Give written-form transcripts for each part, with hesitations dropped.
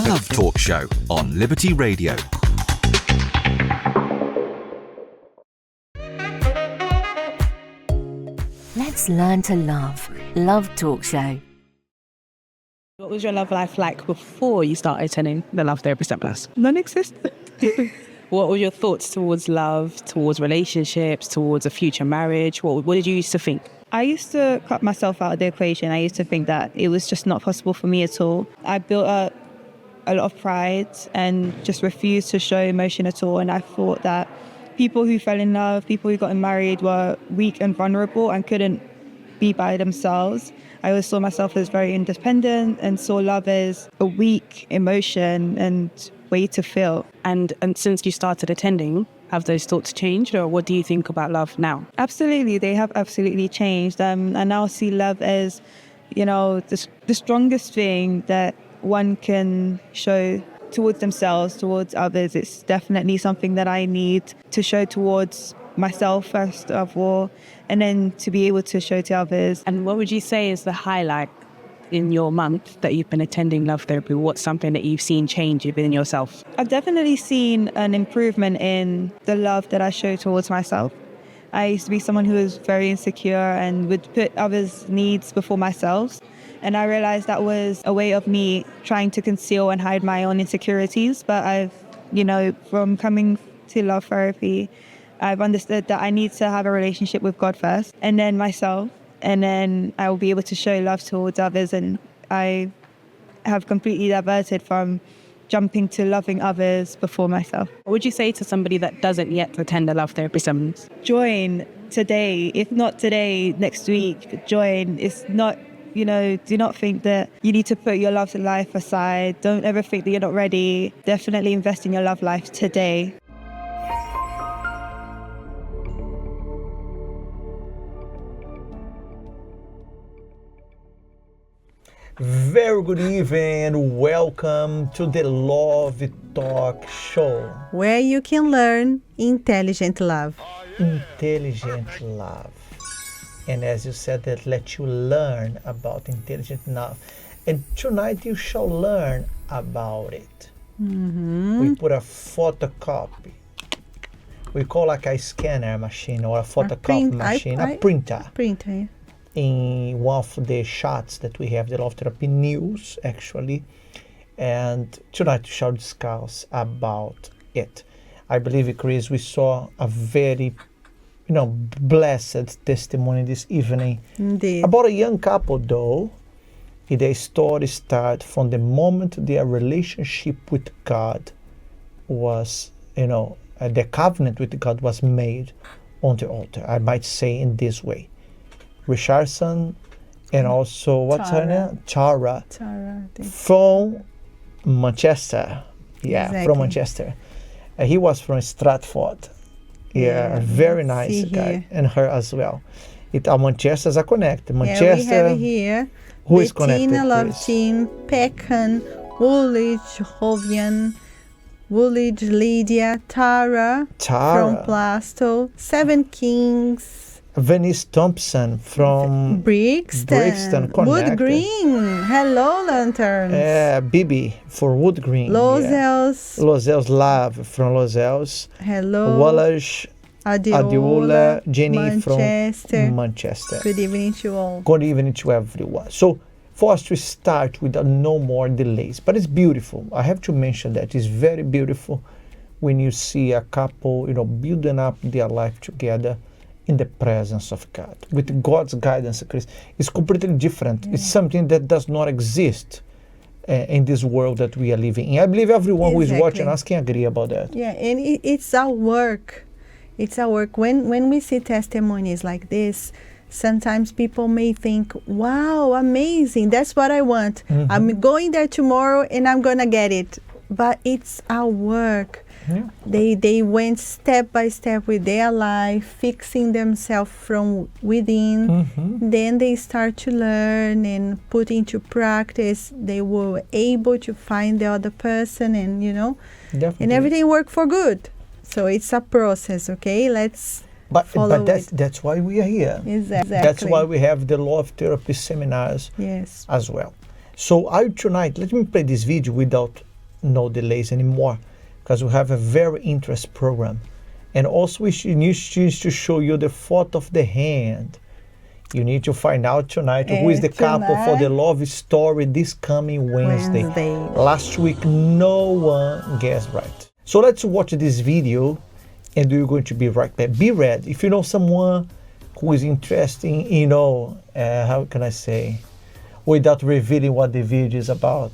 The Love Talk Show on Liberty Radio. Let's learn to love. Love Talk Show. What was your love life like before you started attending the Love Therapy Seminars? Non-existent. What were your thoughts towards love, towards relationships, towards a future marriage? What did you used to think? I used to cut myself out of the equation. I used to think that it was just not possible for me at all. I built up a lot of pride and just refused to show emotion at all. And I thought that people who fell in love, people who got married were weak and vulnerable and couldn't be by themselves. I always saw myself as very independent and saw love as a weak emotion and way to feel. And since you started attending, have those thoughts changed, or what do you think about love now? Absolutely, they have absolutely changed. I now see love as, the strongest thing that one can show towards themselves, towards others. It's definitely something that I need to show towards myself first of all, and then to be able to show to others. And what would you say is the highlight in your month that you've been attending Love Therapy? What's something that you've seen change within yourself? I've definitely seen an improvement in the love that I show towards myself. I used to be someone who was very insecure and would put others' needs before myself. And I realized that was a way of me trying to conceal and hide my own insecurities. But from coming to Love Therapy, I've understood that I need to have a relationship with God first, and then myself, and then I will be able to show love towards others. And I have completely diverted from jumping to loving others before myself. What would you say to somebody that doesn't yet attend a Love Therapy Seminars? Join today. If not today, next week. Join. It's not, do not think that you need to put your love life aside. Don't ever think that you're not ready. Definitely invest in your love life today. Very good evening and welcome to the Love Talk Show. Where you can learn intelligent love. Intelligent love. And as you said, that let you learn about intelligent love. And tonight you shall learn about it. Mm-hmm. We put a photocopy. We call like a scanner machine or a photocopy machine, a printer. Printer, yeah. In one of the shots that we have, the Love Therapy News, actually. And tonight we shall discuss about it. I believe, Chris, we saw a very, blessed testimony this evening. Indeed. About a young couple, though. The story starts from the moment their relationship with God was, the covenant with God was made on the altar. I might say in this way. Richardson and also what's her name? Tara. Tara, I think. From Manchester. Yeah, exactly. From Manchester. He was from Stratford. Yeah, very nice guy. Here. And her as well. Manchester is a connect. Manchester. Yeah, we have here. Who is connected? Bettina, Love Chris? Team, Peckham, Woolwich, Hovian, Woolwich, Lydia, Tara from Plasto, Seven Kings. Venice Thompson from Brixton, connected. Wood Green. Hello, Lanterns. Bibi for Wood Green. Lozels. Yeah. Lozels Love from Lozels. Hello. Wallace. Adiola, Jenny Manchester. from Manchester. Good evening to all. Good evening to everyone. So, for us to start with no more delays, but it's beautiful. I have to mention that it's very beautiful when you see a couple, building up their life together in the presence of God. With God's guidance, Chris, it's completely different. Yeah. It's something that does not exist in this world that we are living in. I believe everyone who is watching us can agree about that. Yeah, and it's our work. It's our work. When we see testimonies like this, sometimes people may think, wow, amazing, that's what I want. Mm-hmm. I'm going there tomorrow and I'm going to get it. But it's our work. Yeah. They went step by step with their life, fixing themselves from within. Mm-hmm. Then they start to learn and put into practice. They were able to find the other person and, Definitely. And everything worked for good. So it's a process, okay? But that's why we are here. Exactly. That's why we have the Love Therapy Seminars as well. So tonight, let me play this video without no delays anymore, because we have a very interesting program. And also we need to show you the photo of the hand. You need to find out tonight who is the couple for the love story this coming Wednesday. Last week, no one guessed right. So let's watch this video and we're going to be right back. Be ready. If you know someone who is interested in, how can I say, without revealing what the video is about,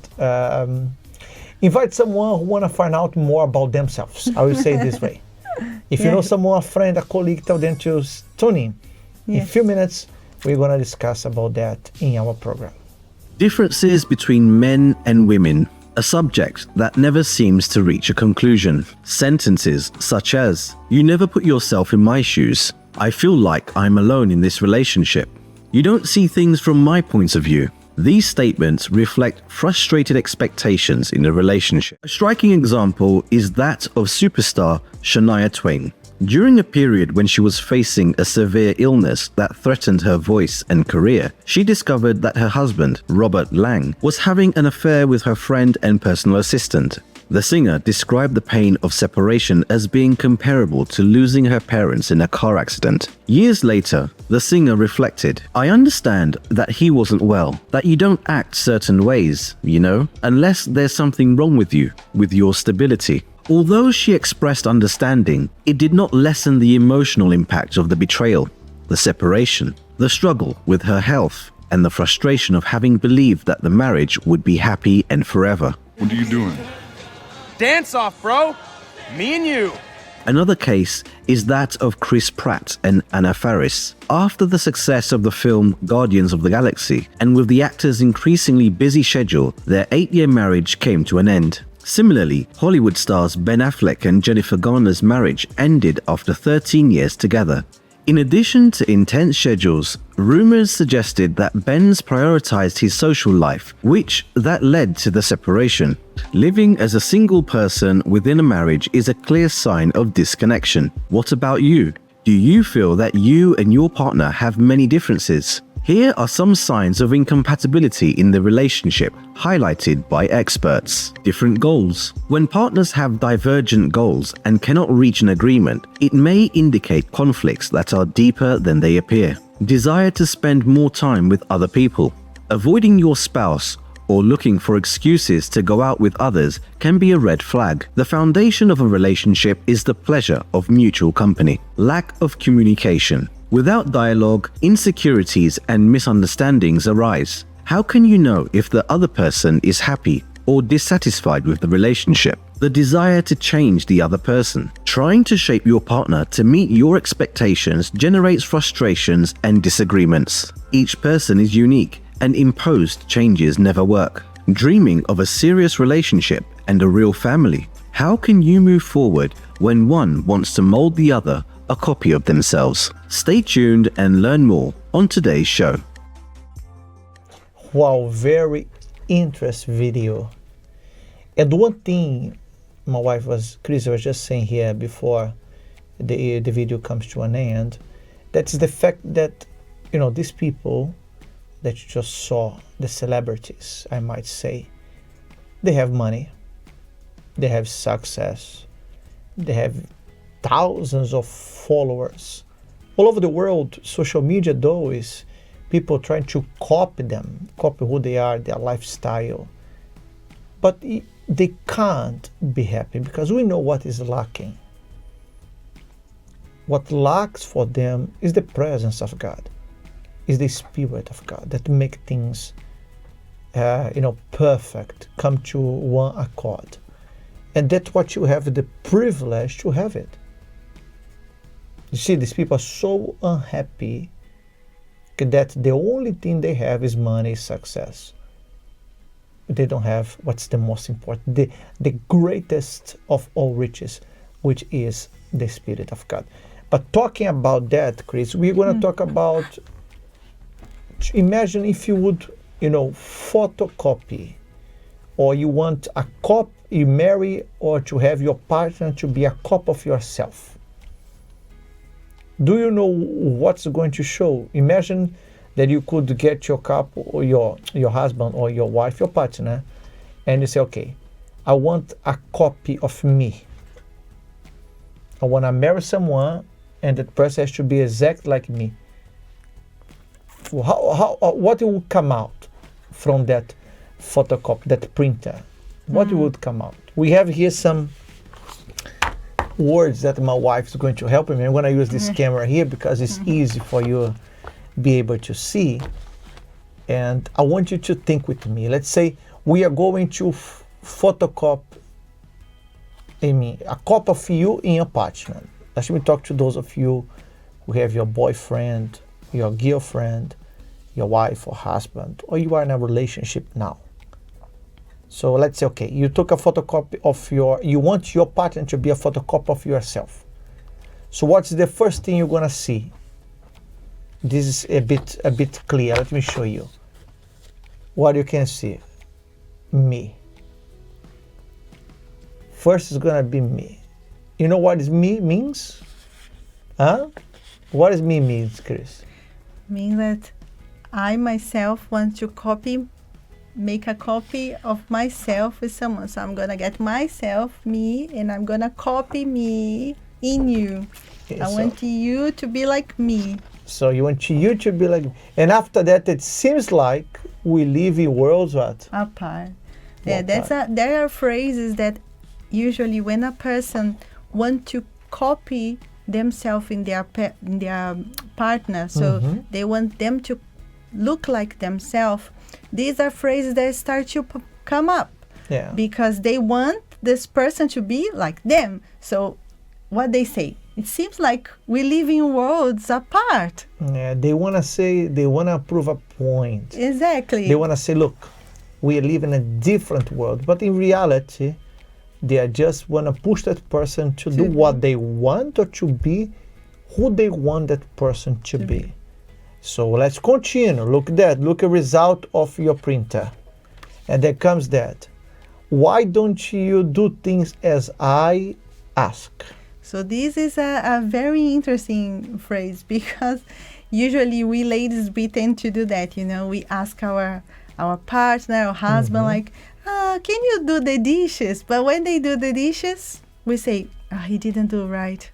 invite someone who want to find out more about themselves. I will say it this way. If you know someone, a friend, a colleague, tell them to tune in. In a few minutes, we're going to discuss about that in our program. Differences between men and women, a subject that never seems to reach a conclusion. Sentences such as, "You never put yourself in my shoes. I feel like I'm alone in this relationship. You don't see things from my point of view." These statements reflect frustrated expectations in a relationship. A striking example is that of superstar Shania Twain. During a period when she was facing a severe illness that threatened her voice and career, she discovered that her husband, Robert Lang, was having an affair with her friend and personal assistant. The singer described the pain of separation as being comparable to losing her parents in a car accident. Years later, the singer reflected, "I understand that he wasn't well, that you don't act certain ways, unless there's something wrong with you, with your stability." Although she expressed understanding, it did not lessen the emotional impact of the betrayal, the separation, the struggle with her health, and the frustration of having believed that the marriage would be happy and forever. What are you doing? Dance off, bro. Me and you. Another case is that of Chris Pratt and Anna Faris. After the success of the film Guardians of the Galaxy, and with the actors' increasingly busy schedule, their 8-year marriage came to an end. Similarly, Hollywood stars Ben Affleck and Jennifer Garner's marriage ended after 13 years together. In addition to intense schedules, rumors suggested that Ben's prioritized his social life, which led to the separation. Living as a single person within a marriage is a clear sign of disconnection. What about you? Do you feel that you and your partner have many differences? Here are some signs of incompatibility in the relationship, highlighted by experts. Different goals. When partners have divergent goals and cannot reach an agreement, it may indicate conflicts that are deeper than they appear. Desire to spend more time with other people. Avoiding your spouse or looking for excuses to go out with others can be a red flag. The foundation of a relationship is the pleasure of mutual company. Lack of communication. Without dialogue, insecurities and misunderstandings arise. How can you know if the other person is happy or dissatisfied with the relationship? The desire to change the other person. Trying to shape your partner to meet your expectations generates frustrations and disagreements. Each person is unique, and imposed changes never work. Dreaming of a serious relationship and a real family. How can you move forward when one wants to mold the other a copy of themselves? Stay tuned and learn more on today's show. Wow, very interesting video. And one thing my wife Chris was just saying here before the video comes to an end, that's the fact that, these people that you just saw, the celebrities, I might say, they have money, they have success, they have thousands of followers all over the world. Social media, though, is people trying to copy them, copy who they are, their lifestyle. But they can't be happy because we know what is lacking. What lacks for them is the presence of God, is the Spirit of God that make things, perfect, come to one accord. And that's what you have the privilege to have it. You see, these people are so unhappy that the only thing they have is money, success. They don't have what's the most important, the greatest of all riches, which is the Spirit of God. But talking about that, Chris, we're going to talk about, imagine if you would, photocopy, or you want a copy, you marry, or to have your partner to be a copy of yourself. Do you know what's going to show? Imagine that you could get your couple, or your husband or your wife, your partner, and you say, okay, I want a copy of me. I want to marry someone, and that person has to be exactly like me. What will come out from that photocopy, that printer? What would come out? We have here some words that my wife is going to help me. I'm going to use this camera here because it's easy for you to be able to see. And I want you to think with me. Let's say we are going to photocopy a copy of you in your apartment. Let me talk to those of you who have your boyfriend, your girlfriend, your wife or husband, or you are in a relationship now. So let's say, okay, you took a photocopy of you want your partner to be a photocopy of yourself. So what's the first thing you're gonna see? This is a bit clear. Let me show you. What you can see, me. First is gonna be me. You know what is me means? Huh? What does me means, Chris? Mean that I myself want to make a copy of myself with someone. So I'm gonna get myself, me, and I'm gonna copy me in you. Okay, I want you to be like me. So you want you to be like, and after that, it seems like we live in worlds what? Apart. Yeah, there are phrases that usually when a person wants to copy themselves in their partner, so they want them to look like themselves. These are phrases that start to come up because they want this person to be like them. So what they say, it seems like we live in worlds apart. Yeah, they want to prove a point. Exactly. They want to say, look, we live in a different world. But in reality, they just want to push that person to do what they want or to be who they want that person to be. So let's continue. Look at the result of your printer. And there comes that. Why don't you do things as I ask? So this is a very interesting phrase because usually we ladies, we tend to do that. You know, we ask our partner or husband like, can you do the dishes? But when they do the dishes, we say, he didn't do right.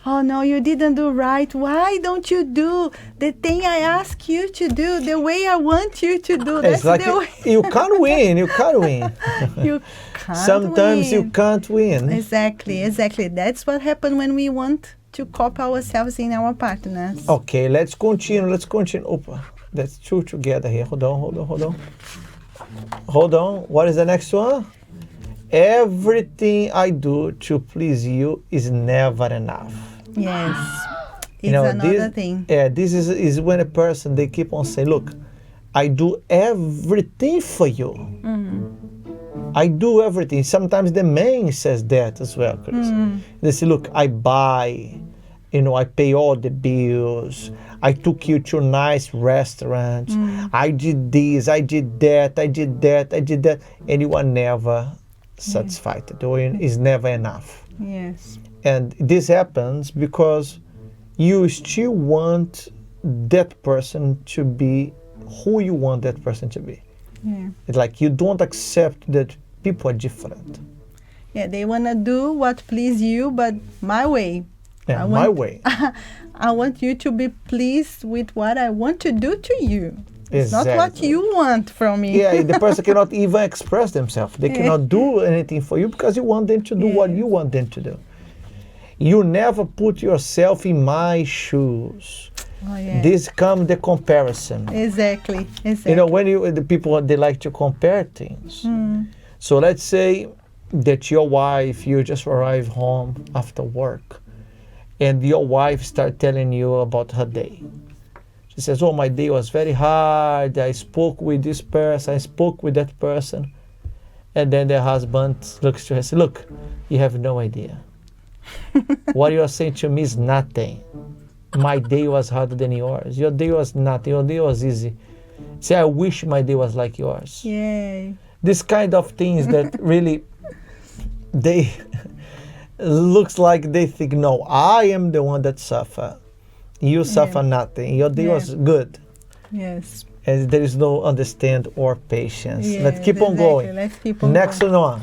Oh no, you didn't do right. Why don't you do the thing I ask you to do the way I want you to do? That's like the way. You can't win. You can't win. You can't Sometimes win. you can't win. Exactly. That's what happens when we want to copy ourselves in our partners. Okay, let's continue. Opa, that's two together here. Hold on. What is the next one? Everything I do to please you is never enough. Yes, it's another thing. Yeah, this is when a person, they keep on saying, look, I do everything for you. I do everything. Sometimes the man says that as well, Chris. They say, look, I buy, I pay all the bills. I took you to a nice restaurant. I did this, I did that. And you are never satisfied. The oil is never enough. Yes. And this happens because you still want that person to be who you want that person to be. Yeah. It's like you don't accept that people are different. Yeah, they want to do what please you, but my way. Yeah, my way. I want you to be pleased with what I want to do to you. It's Exactly. not what you want from me. Yeah, the person cannot even express themselves. They cannot do anything for you because you want them to do what you want them to do. You never put yourself in my shoes. Oh, yeah. This comes the comparison. Exactly. When the people, they like to compare things. So let's say that your wife, you just arrive home after work, and your wife start telling you about her day. She says, oh, my day was very hard. I spoke with this person. I spoke with that person. And then the husband looks to her and says, look, you have no idea. What you are saying to me is nothing. My day was harder than yours. Your day was nothing. Your day was easy. Say, I wish my day was like yours. Yay. This kind of things that really, they looks like they think, no, I am the one that suffer. You suffer nothing. Your day was good. Yes. And there is no understand or patience. Yes, Let's keep on going. Let's keep on Next going. one.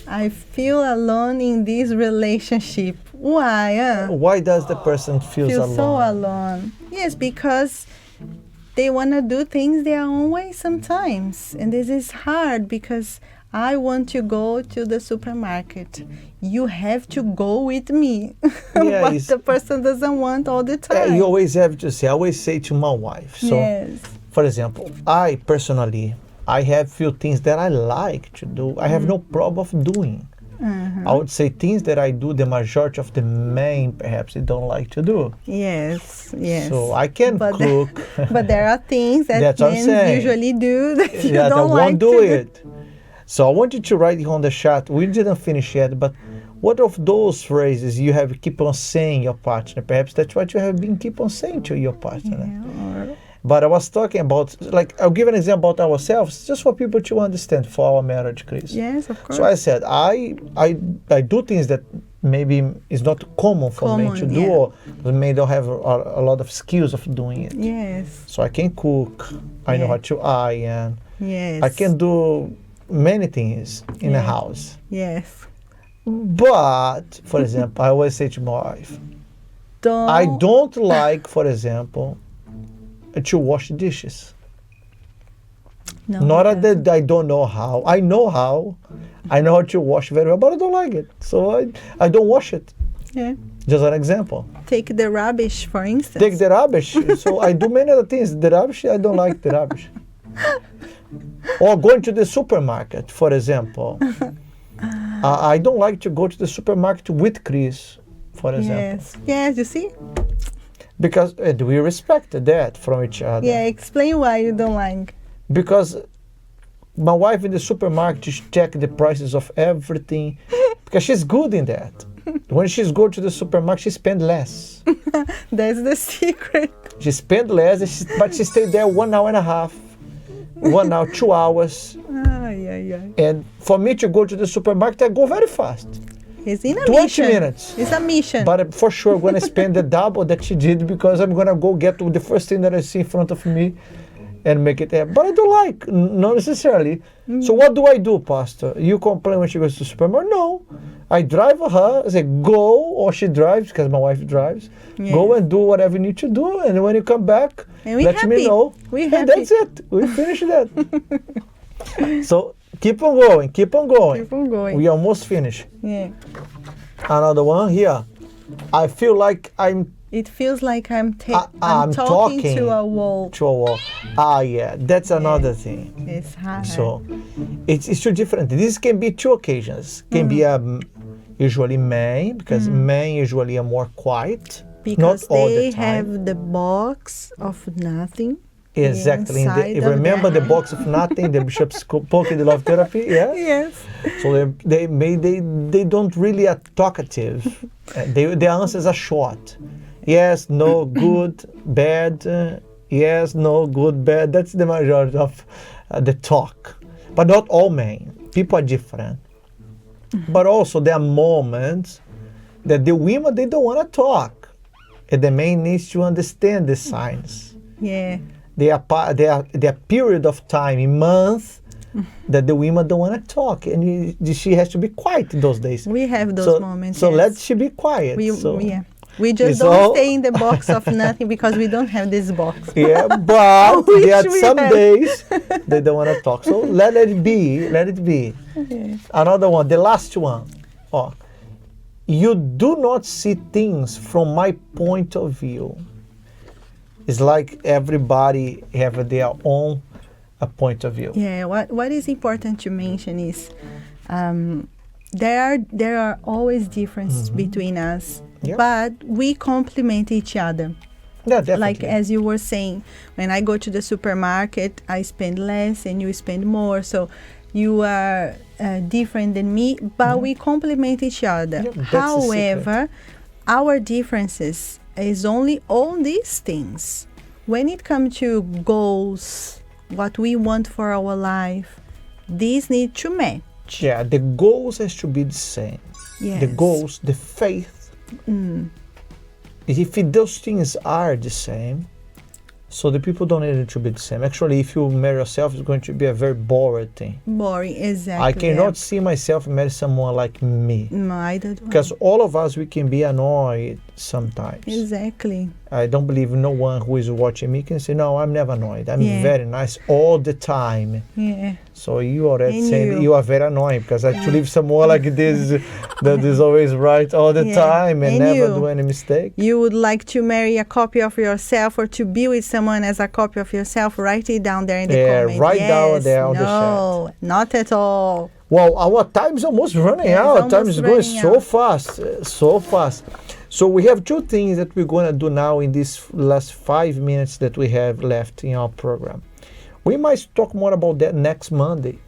I feel alone in this relationship. Why? Why does the person feel alone? So alone. Yes, because they want to do things their own way sometimes. And this is hard because I want to go to the supermarket. You have to go with me. Yeah, but the person doesn't want all the time. You always have to say, I always say to my wife. So, yes. for example, I personally, I have few things that I like to do. I have no problem of doing. I would say things that I do, the majority of the men perhaps they don't like to do. Yes. So I can cook. But there are things that That's what I'm men saying. usually do that you that don't I like won't do it. So I want you to write here on the chat. We didn't finish yet, but what of those phrases you have keep on saying your partner? Perhaps that's what you have been keep on saying to your partner. Yeah, but I was talking about, like, I'll give an example about ourselves, just for people to understand for our marriage, Chris. Yes, of course. So I said, I do things that maybe is not common for men to do, or the men don't have a lot of skills of doing it. Yes. So I can cook, I know how to iron, yes. I can do many things in a house. Yes. But, for example, I always say to my wife, I don't like, for example, to wash dishes. No, Not that I don't know how. I know how. I know how to wash very well, but I don't like it. So I don't wash it. Yeah. Just an example. Take the rubbish, for instance. Take the rubbish. So I do many other things. The rubbish, I don't like the rubbish. Or going to the supermarket, for example. I don't like to go to the supermarket with Chris, for example. Yes, you see? Because we respect that from each other. Yeah, explain why you don't like. Because my wife in the supermarket, she check the prices of everything. Because she's good in that. When she's go to the supermarket, she spend less. That's the secret. She spend less, but she stay there 1 hour and a half. 1 hour, 2 hours. And for me to go to the supermarket, I go very fast. It's in a 20 mission. minutes. It's a mission. But for sure, I'm going to spend the double that she did because I'm going to go get the first thing that I see in front of me and make it there. But I don't like, not necessarily. So what do, Pastor? You complain when she goes to the supermarket? No. I drive her, I say, go, or she drives, because my wife drives. Yeah. Go and do whatever you need to do, and when you come back, let me know. And that's it. We finish that. So keep on going, keep on going. Keep on going. We almost finished. Yeah. Another one here. I feel like It feels like I'm talking to a wall. Yeah, that's another thing. It's hard. So it's two different. This can be two occasions. Can be usually men, because men usually are more quiet. Because not all they the time. have the box of nothing. Exactly. Remember the box of nothing, the Bishop's Pocket Love Therapy? Yeah? Yes. So they don't really are talkative. Their answers are short. Yes, no, good, bad. Yes, no, good, bad. That's the majority of the talk. But not all men. People are different. But also there are moments that the women, they don't want to talk. And the man needs to understand the signs. Yeah. There are period of time, in month, that the women don't want to talk, and she has to be quiet those days. We have those moments. So yes. let she be quiet. We just don't stay in the box of nothing because we don't have this box. Yeah, but there are some days they don't want to talk. So let it be. Let it be. Okay. Another one, the last one. Oh, you do not see things from my point of view. It's like everybody have their own point of view. Yeah. What is important to mention is there are always differences between us, but we complement each other. Yeah, definitely. Like as you were saying, when I go to the supermarket, I spend less and you spend more. So you are different than me, but we complement each other. Yeah, however, our differences is only on these things. When it comes to goals, what we want for our life, these need to match. Yeah, the goals has to be the same. Yes. The goals, the faith. If those things are the same, So the people don't need it to be the same. Actually, if you marry yourself, it's going to be a very boring thing. Boring, exactly. I cannot see myself marry someone like me. No, I don't. Because all of us, we can be annoyed sometimes. Exactly. I don't believe no one who is watching me can say, no, I'm never annoyed. I'm Yeah. very nice all the time. Yeah. So you already And saying you. you are very annoying, because I to leave someone like this that is always right all the Yeah. time and And never you. do any mistake. You would like to marry a copy of yourself or to be with someone as a copy of yourself? Write it down there in the Yeah, comment. write down Yes, there on the No, not at all. Well, our time's almost running Yes, out. Time almost is going running so out. fast, so fast. So we have two things that we're going to do now in these last 5 minutes that we have left in our program. We might talk more about that next Monday.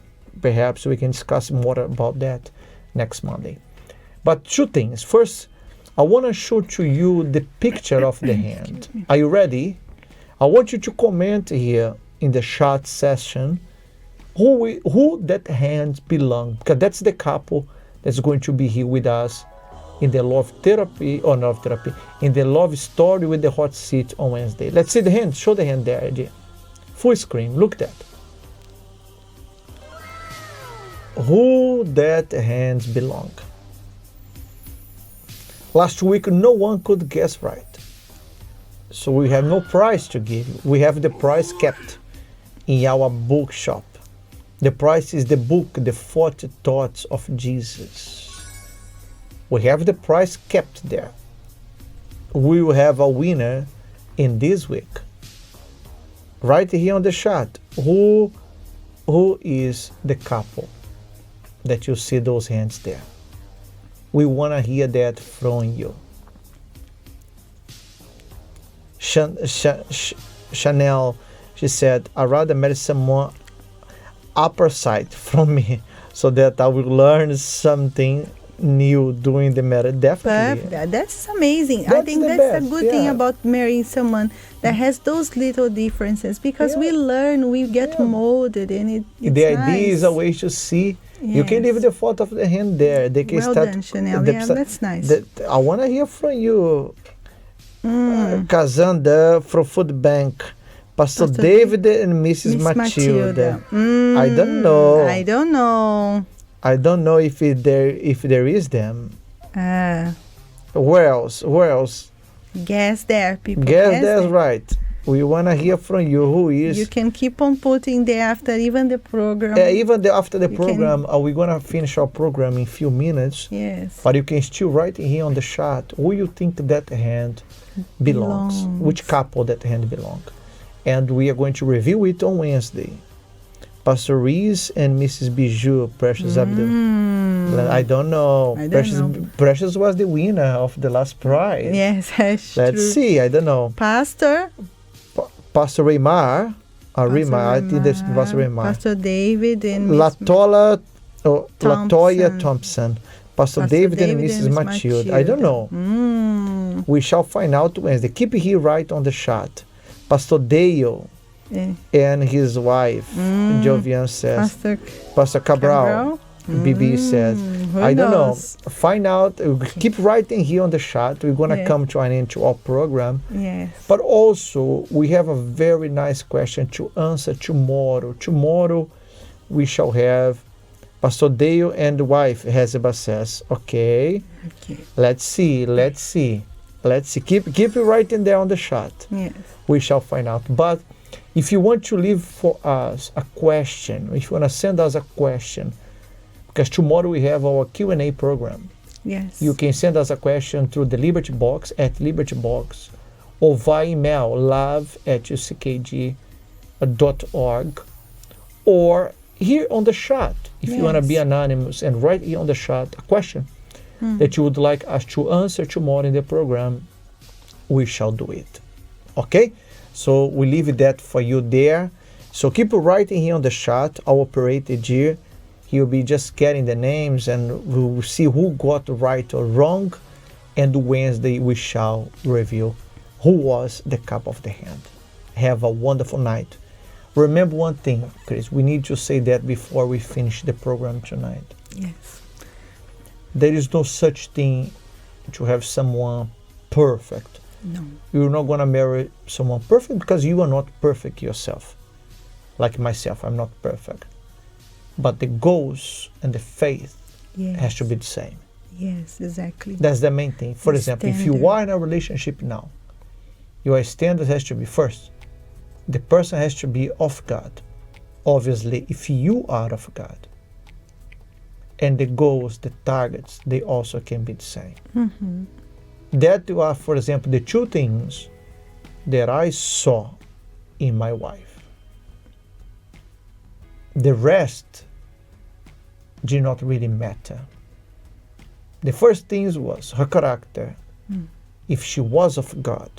Perhaps we can discuss more about that next Monday. But two things. First, I want to show to you the picture of the hand. Are you ready? I want you to comment here in the chat session who that hand belong, because that's the couple that's going to be here with us in the love therapy, or love therapy, in the love story with the hot seat on Wednesday. Let's see the hand. Show the hand there, dear. Full screen. Look at that. Who that hands belong. Last week, no one could guess right. So we have no prize to give. We have the prize kept in our bookshop. The prize is the book, The 40 Thoughts of Jesus. We have the prize kept there. We will have a winner in this week. Right here on the chat. Who is the couple that you see those hands there? We want to hear that from you. Chanel, she said, I'd rather marry someone upper side from me so that I will learn something new doing the marriage. Definitely. Perfect. That's amazing. I That's think the that's best, a good thing yeah. about marrying someone that has those little differences, because we Yeah. learn, we get Yeah. molded, and it's The idea is a nice. way to see. You can leave Yes. the photo of the hand there. They can Well start. done, Chanel. the- Yeah, that's nice. I want to hear from you. Kazanda from Food Bank. Pastor Pastor David and Mrs. Miss Matilda. Mm, I don't know. I don't know. I don't know if there is them. Uh, Where else? Where else? guess there, people. Guess that's there. right. We want to hear from you. Who is? You can keep on putting there after even the program. Even after the you program, we're going to finish our program in a few minutes. Yes. But you can still write here on the chat who you think that hand belongs. Which couple that hand belongs. And we are going to review it on Wednesday. Pastor Reese and Mrs. Bijou, Precious Abdul. I don't know. I don't know. Precious was the winner of the last prize. Yes, that's Let's true. see. I don't know. Pastor. Pastor Raymar. Raymar. I think that's Pastor Raymar. Pastor David and Miss Latoya Thompson. Thompson. Pastor Pastor David and David Mrs. and Miss Matilda. I don't know. We shall find out Wednesday. Keep it here right on the chat. Pastor Dale Eh, and his wife, Jovian says. Pastor Cabral. BB says. who I don't knows? know. Find out. Keep writing here on the chat. We're going to Yeah. come to an end to our program. Yes. But also, we have a very nice question to answer tomorrow. Tomorrow, we shall have Pastor Dale and the wife, Hezeba says. Okay. Let's see. Keep it writing there on the chat. Yes. We shall find out. But if you want to leave for us a question, if you want to send us a question, because tomorrow we have our Q&A program. Yes. You can send us a question through the Liberty Box at Liberty Box, or via email love@uckg.org, or here on the chat. If you want to be Yes. anonymous and write here on the chat a question that you would like us to answer tomorrow in the program, we shall do it. Okay? So we leave that for you there. So keep writing here on the chat. Our operator here, he'll be just getting the names, and we'll see who got right or wrong. And Wednesday we shall review who was the cup of the hand. Have a wonderful night. Remember one thing, Chris, we need to say that before we finish the program tonight. Yes. There is no such thing to have someone perfect. No. You're not going to marry someone perfect because you are not perfect yourself. Like myself, I'm not perfect. But the goals and the faith has to be the same. Yes, exactly. That's the main thing. For example, if you are in a relationship now, your standard has to be first, the person has to be of God. Obviously, if you are of God. And the goals, the targets, they also can be the same. Mm-hmm. That are, for example, the two things that I saw in my wife. The rest did not really matter. The first thing was her character, if she was of God.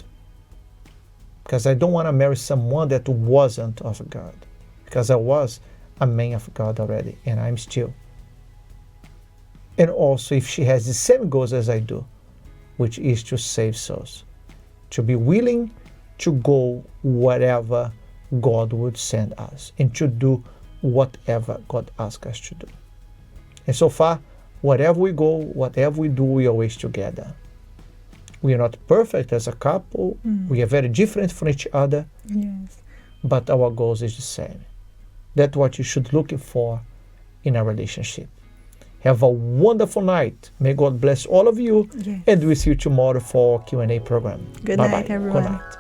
Because I don't want to marry someone that wasn't of God. Because I was a man of God already, and I'm still. And also if she has the same goals as I do, which is to save souls. To be willing to go wherever God would send us, and to do whatever God asks us to do. And so far, wherever we go, whatever we do, we are always together. We are not perfect as a couple. We are very different from each other. Yes. But our goals is the same. That's what you should look for in a relationship. Have a wonderful night. May God bless all of you. Yes. And we'll see you tomorrow for Q&A program. Good Bye-bye. night, everyone. Good night.